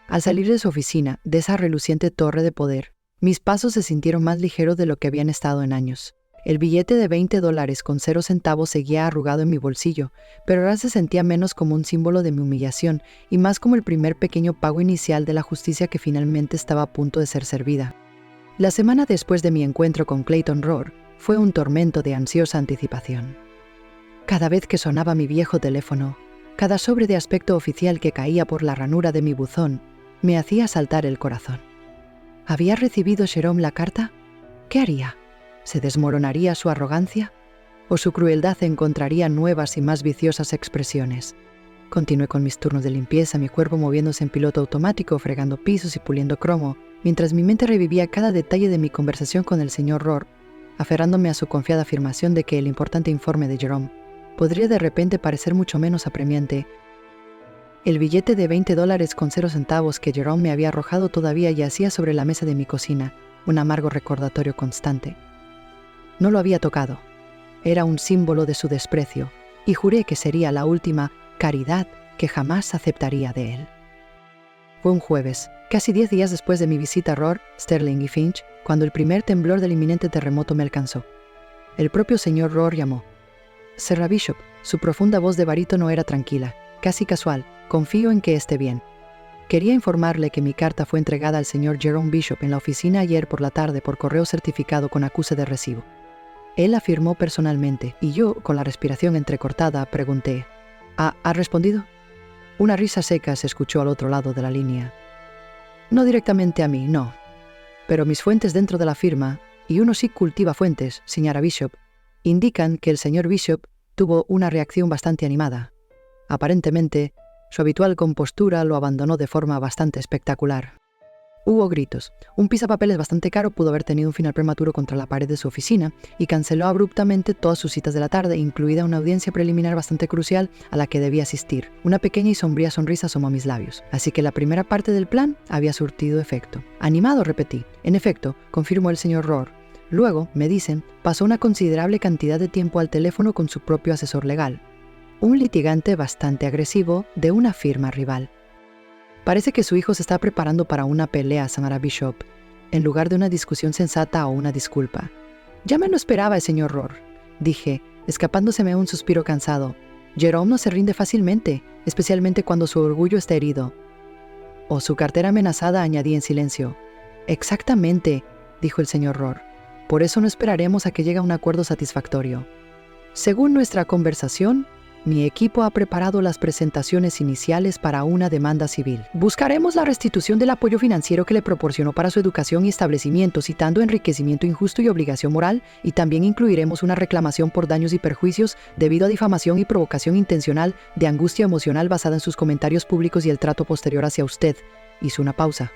Al salir de su oficina, de esa reluciente torre de poder, mis pasos se sintieron más ligeros de lo que habían estado en años. El billete de $20 con 0 centavos seguía arrugado en mi bolsillo, pero ahora se sentía menos como un símbolo de mi humillación y más como el primer pequeño pago inicial de la justicia que finalmente estaba a punto de ser servida. La semana después de mi encuentro con Clayton Rohr fue un tormento de ansiosa anticipación. Cada vez que sonaba mi viejo teléfono, cada sobre de aspecto oficial que caía por la ranura de mi buzón, me hacía saltar el corazón. ¿Había recibido Jerome la carta? ¿Qué haría? ¿Se desmoronaría su arrogancia? ¿O su crueldad encontraría nuevas y más viciosas expresiones? Continué con mis turnos de limpieza, mi cuerpo moviéndose en piloto automático, fregando pisos y puliendo cromo, mientras mi mente revivía cada detalle de mi conversación con el señor Rohr, aferrándome a su confiada afirmación de que el importante informe de Jerome podría de repente parecer mucho menos apremiante. El billete de $20 con 0 centavos que Jerome me había arrojado todavía yacía sobre la mesa de mi cocina, un amargo recordatorio constante. No lo había tocado. Era un símbolo de su desprecio, y juré que sería la última caridad que jamás aceptaría de él. Fue un jueves, casi 10 días después de mi visita a Rohr, Sterling y Finch, cuando el primer temblor del inminente terremoto me alcanzó. El propio señor Rohr llamó. Sierra Bishop, su profunda voz de barítono era tranquila, casi casual. Confío en que esté bien. Quería informarle que mi carta fue entregada al señor Jerome Bishop en la oficina ayer por la tarde por correo certificado con acuse de recibo. Él afirmó personalmente, y yo, con la respiración entrecortada, pregunté, ¿Ha respondido? Una risa seca se escuchó al otro lado de la línea. No directamente a mí, no. Pero mis fuentes dentro de la firma, y uno sí cultiva fuentes, señora Bishop, indican que el señor Bishop tuvo una reacción bastante animada. Aparentemente, su habitual compostura lo abandonó de forma bastante espectacular. Hubo gritos. Un pisapapeles bastante caro pudo haber tenido un final prematuro contra la pared de su oficina y canceló abruptamente todas sus citas de la tarde, incluida una audiencia preliminar bastante crucial a la que debía asistir. Una pequeña y sombría sonrisa asomó a mis labios. Así que la primera parte del plan había surtido efecto. Animado, repetí. En efecto, confirmó el señor Rohr. Luego, me dicen, pasó una considerable cantidad de tiempo al teléfono con su propio asesor legal. Un litigante bastante agresivo de una firma rival. Parece que su hijo se está preparando para una pelea, Senara Bishop, en lugar de una discusión sensata o una disculpa. Ya me lo esperaba el señor Rohr, dije, escapándoseme un suspiro cansado. Jerome no se rinde fácilmente, especialmente cuando su orgullo está herido. O su cartera amenazada, añadí en silencio. Exactamente, dijo el señor Rohr. Por eso no esperaremos a que llegue a un acuerdo satisfactorio. Según nuestra conversación, mi equipo ha preparado las presentaciones iniciales para una demanda civil. Buscaremos la restitución del apoyo financiero que le proporcionó para su educación y establecimiento, citando enriquecimiento injusto y obligación moral, y también incluiremos una reclamación por daños y perjuicios debido a difamación y provocación intencional de angustia emocional basada en sus comentarios públicos y el trato posterior hacia usted. Hizo una pausa.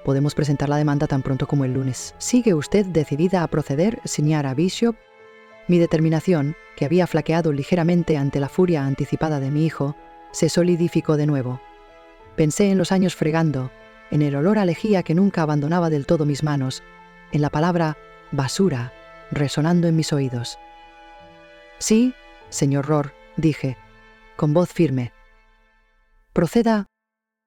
Podemos presentar la demanda tan pronto como el lunes. ¿Sigue usted decidida a proceder, señora Bishop? Mi determinación, que había flaqueado ligeramente ante la furia anticipada de mi hijo, se solidificó de nuevo. Pensé en los años fregando, en el olor a lejía que nunca abandonaba del todo mis manos, en la palabra basura resonando en mis oídos. Sí, señor Rohr, dije, con voz firme. Proceda.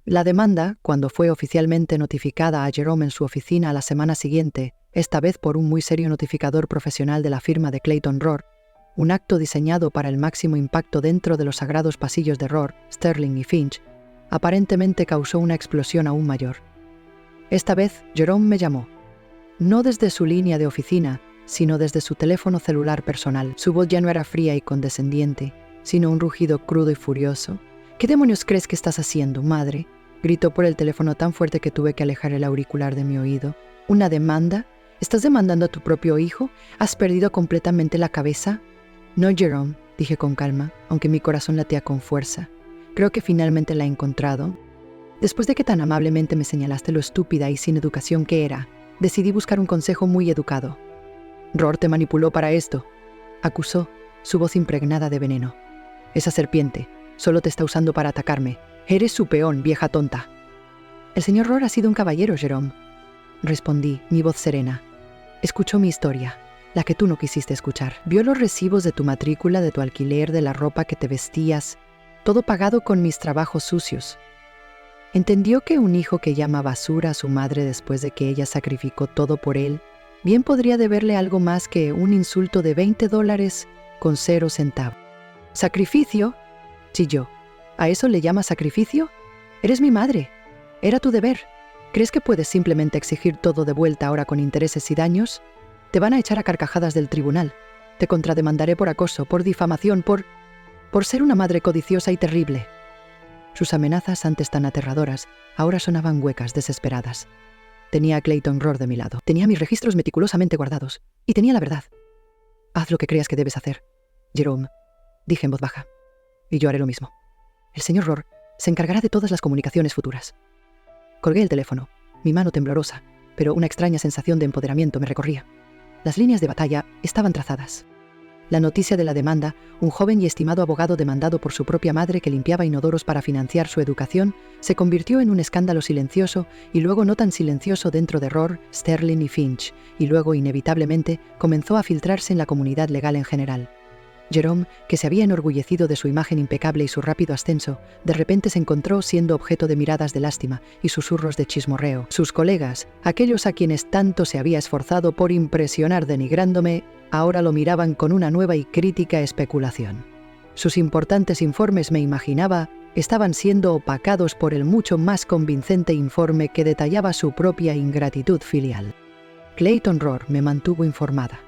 La demanda, cuando fue oficialmente notificada a Jerome en su oficina la semana siguiente, esta vez por un muy serio notificador profesional de la firma de Clayton Rohr, un acto diseñado para el máximo impacto dentro de los sagrados pasillos de Rohr, Sterling y Finch, aparentemente causó una explosión aún mayor. Esta vez, Jerome me llamó. No desde su línea de oficina, sino desde su teléfono celular personal. Su voz ya no era fría y condescendiente, sino un rugido crudo y furioso. «¿Qué demonios crees que estás haciendo, madre?», gritó por el teléfono tan fuerte que tuve que alejar el auricular de mi oído. «¿Una demanda? ¿Estás demandando a tu propio hijo? ¿Has perdido completamente la cabeza?» «No, Jerome», dije con calma, aunque mi corazón latía con fuerza. «Creo que finalmente la he encontrado. Después de que tan amablemente me señalaste lo estúpida y sin educación que era, decidí buscar un consejo muy educado». «Rohr te manipuló para esto», acusó, su voz impregnada de veneno. «Esa serpiente solo te está usando para atacarme. Eres su peón, vieja tonta». «El señor Rohr ha sido un caballero, Jerome», respondí, mi voz serena. «Escuchó mi historia, la que tú no quisiste escuchar. Vio los recibos de tu matrícula, de tu alquiler, de la ropa que te vestías, todo pagado con mis trabajos sucios. Entendió que un hijo que llama basura a su madre después de que ella sacrificó todo por él, bien podría deberle algo más que un insulto de $20 con 0 centavos. «¿Sacrificio?», chilló. «¿A eso le llamas sacrificio? Eres mi madre. Era tu deber. ¿Crees que puedes simplemente exigir todo de vuelta ahora con intereses y daños? Te van a echar a carcajadas del tribunal. Te contrademandaré por acoso, por difamación, por ser una madre codiciosa y terrible». Sus amenazas, antes tan aterradoras, ahora sonaban huecas, desesperadas. Tenía a Clayton Rohr de mi lado. Tenía mis registros meticulosamente guardados. Y tenía la verdad. «Haz lo que creas que debes hacer, Jerome», dije en voz baja. «Y yo haré lo mismo. El señor Rohr se encargará de todas las comunicaciones futuras». Colgué el teléfono, mi mano temblorosa, pero una extraña sensación de empoderamiento me recorría. Las líneas de batalla estaban trazadas. La noticia de la demanda, un joven y estimado abogado demandado por su propia madre que limpiaba inodoros para financiar su educación, se convirtió en un escándalo silencioso y luego no tan silencioso dentro de Rohr, Sterling y Finch, y luego, inevitablemente, comenzó a filtrarse en la comunidad legal en general. Jerome, que se había enorgullecido de su imagen impecable y su rápido ascenso, de repente se encontró siendo objeto de miradas de lástima y susurros de chismorreo. Sus colegas, aquellos a quienes tanto se había esforzado por impresionar denigrándome, ahora lo miraban con una nueva y crítica especulación. Sus importantes informes, me imaginaba, estaban siendo opacados por el mucho más convincente informe que detallaba su propia ingratitud filial. Clayton Rohr me mantuvo informada.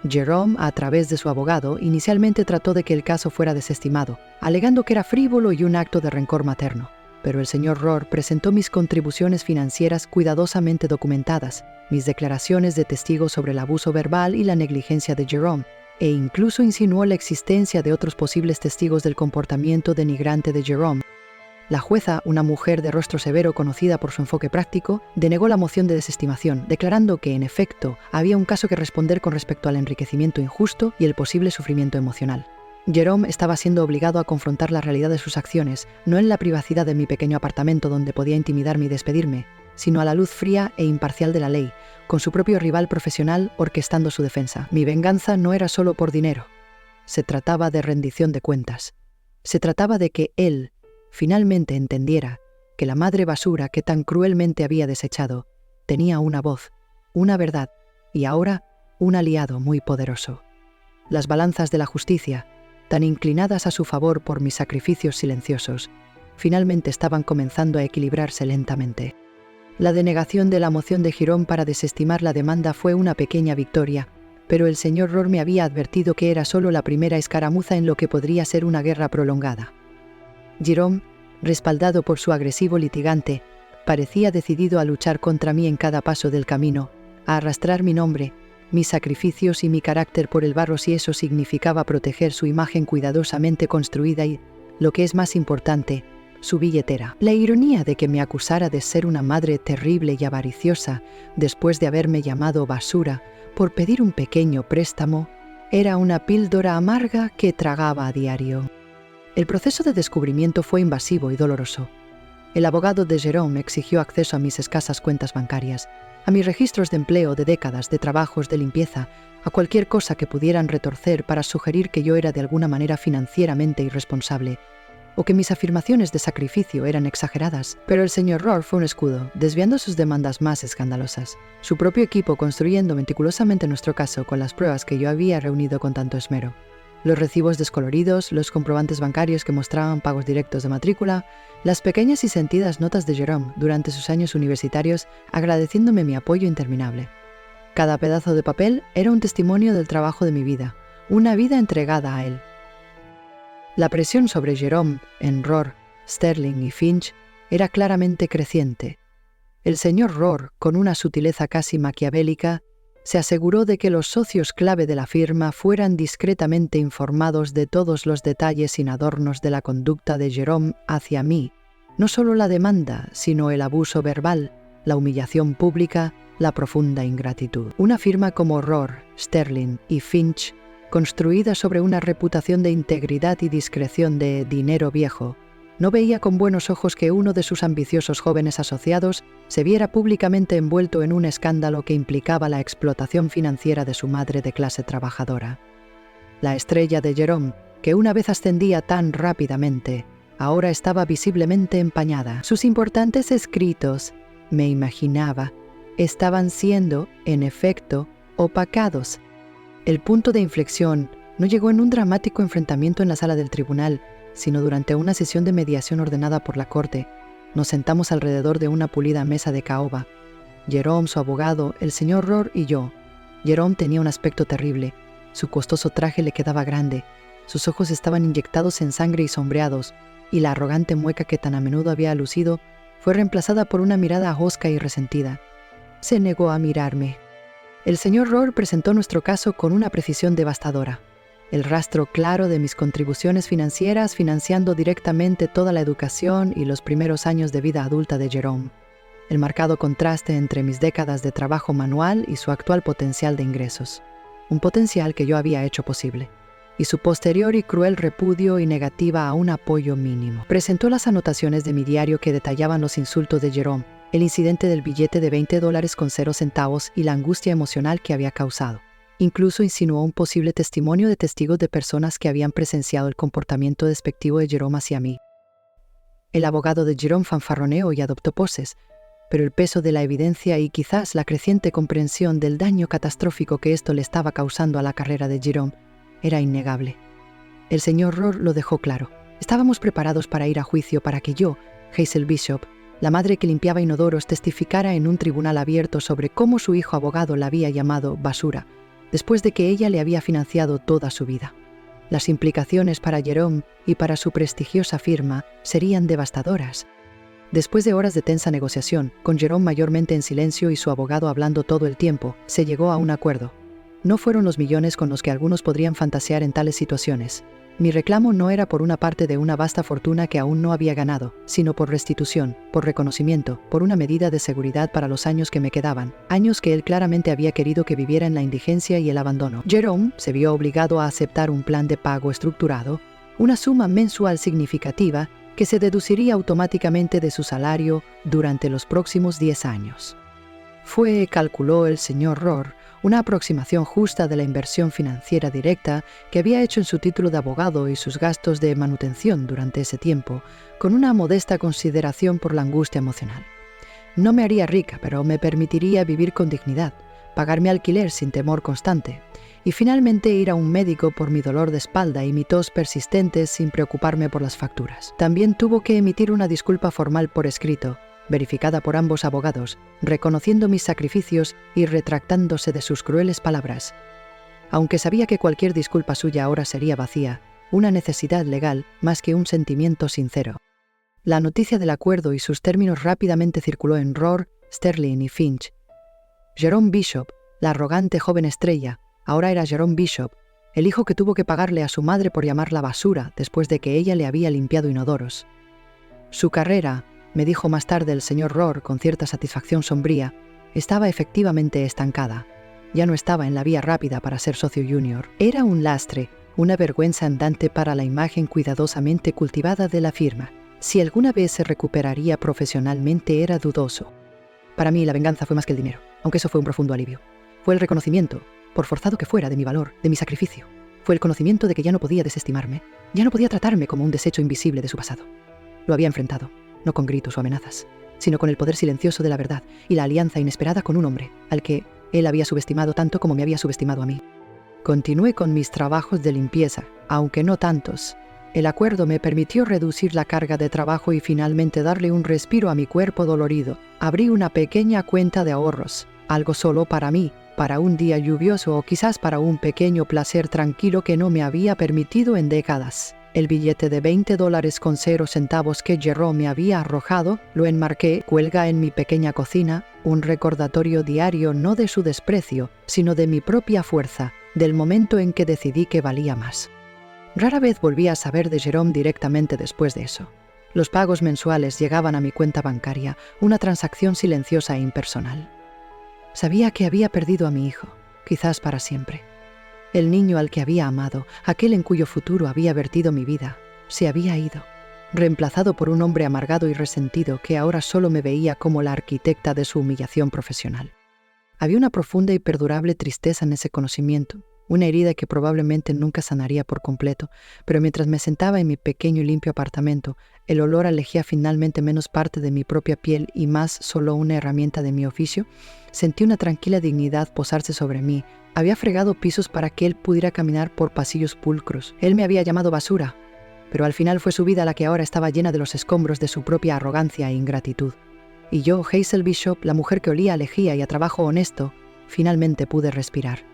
Jerome, a través de su abogado, inicialmente trató de que el caso fuera desestimado, alegando que era frívolo y un acto de rencor materno. Pero el señor Rohr presentó mis contribuciones financieras cuidadosamente documentadas, mis declaraciones de testigos sobre el abuso verbal y la negligencia de Jerome, e incluso insinuó la existencia de otros posibles testigos del comportamiento denigrante de Jerome. La jueza, una mujer de rostro severo conocida por su enfoque práctico, denegó la moción de desestimación, declarando que, en efecto, había un caso que responder con respecto al enriquecimiento injusto y el posible sufrimiento emocional. Jerome estaba siendo obligado a confrontar la realidad de sus acciones, no en la privacidad de mi pequeño apartamento donde podía intimidarme y despedirme, sino a la luz fría e imparcial de la ley, con su propio rival profesional orquestando su defensa. Mi venganza no era solo por dinero. Se trataba de rendición de cuentas. Se trataba de que él finalmente entendiera que la madre basura que tan cruelmente había desechado tenía una voz, una verdad y ahora un aliado muy poderoso. Las balanzas de la justicia, tan inclinadas a su favor por mis sacrificios silenciosos, finalmente estaban comenzando a equilibrarse lentamente. La denegación de la moción de Jerome para desestimar la demanda fue una pequeña victoria, pero el señor Rohr me había advertido que era solo la primera escaramuza en lo que podría ser una guerra prolongada. Jerome, respaldado por su agresivo litigante, parecía decidido a luchar contra mí en cada paso del camino, a arrastrar mi nombre, mis sacrificios y mi carácter por el barro si eso significaba proteger su imagen cuidadosamente construida y, lo que es más importante, su billetera. La ironía de que me acusara de ser una madre terrible y avariciosa después de haberme llamado basura por pedir un pequeño préstamo era una píldora amarga que tragaba a diario. El proceso de descubrimiento fue invasivo y doloroso. El abogado de Jerome exigió acceso a mis escasas cuentas bancarias, a mis registros de empleo de décadas de trabajos de limpieza, a cualquier cosa que pudieran retorcer para sugerir que yo era de alguna manera financieramente irresponsable, o que mis afirmaciones de sacrificio eran exageradas. Pero el señor Rohr fue un escudo, desviando sus demandas más escandalosas. Su propio equipo construyendo meticulosamente nuestro caso con las pruebas que yo había reunido con tanto esmero. Los recibos descoloridos, los comprobantes bancarios que mostraban pagos directos de matrícula, las pequeñas y sentidas notas de Jerome durante sus años universitarios agradeciéndome mi apoyo interminable. Cada pedazo de papel era un testimonio del trabajo de mi vida, una vida entregada a él. La presión sobre Jerome, en Rohr, Sterling y Finch era claramente creciente. El señor Rohr, con una sutileza casi maquiavélica, se aseguró de que los socios clave de la firma fueran discretamente informados de todos los detalles sin adornos de la conducta de Jerome hacia mí, no solo la demanda, sino el abuso verbal, la humillación pública, la profunda ingratitud. Una firma como Rohr, Sterling y Finch, construida sobre una reputación de integridad y discreción de dinero viejo, no veía con buenos ojos que uno de sus ambiciosos jóvenes asociados se viera públicamente envuelto en un escándalo que implicaba la explotación financiera de su madre de clase trabajadora. La estrella de Jerome, que una vez ascendía tan rápidamente, ahora estaba visiblemente empañada. Sus importantes escritos, me imaginaba, estaban siendo, en efecto, opacados. El punto de inflexión no llegó en un dramático enfrentamiento en la sala del tribunal, sino durante una sesión de mediación ordenada por la corte. Nos sentamos alrededor de una pulida mesa de caoba. Jerome, su abogado, el señor Rohr y yo. Jerome tenía un aspecto terrible. Su costoso traje le quedaba grande. Sus ojos estaban inyectados en sangre y sombreados, y la arrogante mueca que tan a menudo había lucido fue reemplazada por una mirada hosca y resentida. Se negó a mirarme. El señor Rohr presentó nuestro caso con una precisión devastadora. El rastro claro de mis contribuciones financieras financiando directamente toda la educación y los primeros años de vida adulta de Jerome. El marcado contraste entre mis décadas de trabajo manual y su actual potencial de ingresos. Un potencial que yo había hecho posible. Y su posterior y cruel repudio y negativa a un apoyo mínimo. Presentó las anotaciones de mi diario que detallaban los insultos de Jerome, el incidente del billete de $20 con 0 centavos y la angustia emocional que había causado. Incluso insinuó un posible testimonio de testigos de personas que habían presenciado el comportamiento despectivo de Jerome hacia mí. El abogado de Jerome fanfarroneó y adoptó poses, pero el peso de la evidencia y quizás la creciente comprensión del daño catastrófico que esto le estaba causando a la carrera de Jerome era innegable. El señor Rohr lo dejó claro. Estábamos preparados para ir a juicio para que yo, Hazel Bishop, la madre que limpiaba inodoros, testificara en un tribunal abierto sobre cómo su hijo abogado la había llamado basura, después de que ella le había financiado toda su vida. Las implicaciones para Jerome y para su prestigiosa firma serían devastadoras. Después de horas de tensa negociación, con Jerome mayormente en silencio y su abogado hablando todo el tiempo, se llegó a un acuerdo. No fueron los millones con los que algunos podrían fantasear en tales situaciones. Mi reclamo no era por una parte de una vasta fortuna que aún no había ganado, sino por restitución, por reconocimiento, por una medida de seguridad para los años que me quedaban, años que él claramente había querido que viviera en la indigencia y el abandono. Jerome se vio obligado a aceptar un plan de pago estructurado, una suma mensual significativa que se deduciría automáticamente de su salario durante los próximos 10 años. Fue, calculó el señor Rohr, una aproximación justa de la inversión financiera directa que había hecho en su título de abogado y sus gastos de manutención durante ese tiempo, con una modesta consideración por la angustia emocional. No me haría rica, pero me permitiría vivir con dignidad, pagar mi alquiler sin temor constante, y finalmente ir a un médico por mi dolor de espalda y mi tos persistentes sin preocuparme por las facturas. También tuvo que emitir una disculpa formal por escrito, verificada por ambos abogados, reconociendo mis sacrificios y retractándose de sus crueles palabras. Aunque sabía que cualquier disculpa suya ahora sería vacía, una necesidad legal más que un sentimiento sincero. La noticia del acuerdo y sus términos rápidamente circuló en Rohr, Sterling y Finch. Jerome Bishop, la arrogante joven estrella, ahora era Jerome Bishop, el hijo que tuvo que pagarle a su madre por llamarla basura después de que ella le había limpiado inodoros. Su carrera, me dijo más tarde el señor Rohr con cierta satisfacción sombría, estaba efectivamente estancada. Ya no estaba en la vía rápida para ser socio junior. Era un lastre, una vergüenza andante para la imagen cuidadosamente cultivada de la firma. Si alguna vez se recuperaría profesionalmente era dudoso. Para mí la venganza fue más que el dinero, aunque eso fue un profundo alivio. Fue el reconocimiento, por forzado que fuera, de mi valor, de mi sacrificio. Fue el conocimiento de que ya no podía desestimarme, ya no podía tratarme como un desecho invisible de su pasado. Lo había enfrentado, no con gritos o amenazas, sino con el poder silencioso de la verdad y la alianza inesperada con un hombre, al que él había subestimado tanto como me había subestimado a mí. Continué con mis trabajos de limpieza, aunque no tantos. El acuerdo me permitió reducir la carga de trabajo y finalmente darle un respiro a mi cuerpo dolorido. Abrí una pequeña cuenta de ahorros, algo solo para mí, para un día lluvioso o quizás para un pequeño placer tranquilo que no me había permitido en décadas. El billete de $20.00 que Jerome me había arrojado, lo enmarqué, cuelga en mi pequeña cocina, un recordatorio diario no de su desprecio, sino de mi propia fuerza, del momento en que decidí que valía más. Rara vez volví a saber de Jerome directamente después de eso. Los pagos mensuales llegaban a mi cuenta bancaria, una transacción silenciosa e impersonal. Sabía que había perdido a mi hijo, quizás para siempre. El niño al que había amado, aquel en cuyo futuro había vertido mi vida, se había ido, reemplazado por un hombre amargado y resentido que ahora solo me veía como la arquitecta de su humillación profesional. Había una profunda y perdurable tristeza en ese conocimiento, una herida que probablemente nunca sanaría por completo, pero mientras me sentaba en mi pequeño y limpio apartamento, el olor alejía finalmente menos parte de mi propia piel y más solo una herramienta de mi oficio, sentí una tranquila dignidad posarse sobre mí. Había fregado pisos para que él pudiera caminar por pasillos pulcros. Él me había llamado basura, pero al final fue su vida la que ahora estaba llena de los escombros de su propia arrogancia e ingratitud. Y yo, Hazel Bishop, la mujer que olía a lejía y a trabajo honesto, finalmente pude respirar.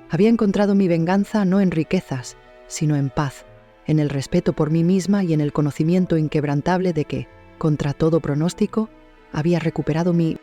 Había encontrado mi venganza no en riquezas, sino en paz, en el respeto por mí misma y en el conocimiento inquebrantable de que, contra todo pronóstico, había recuperado mi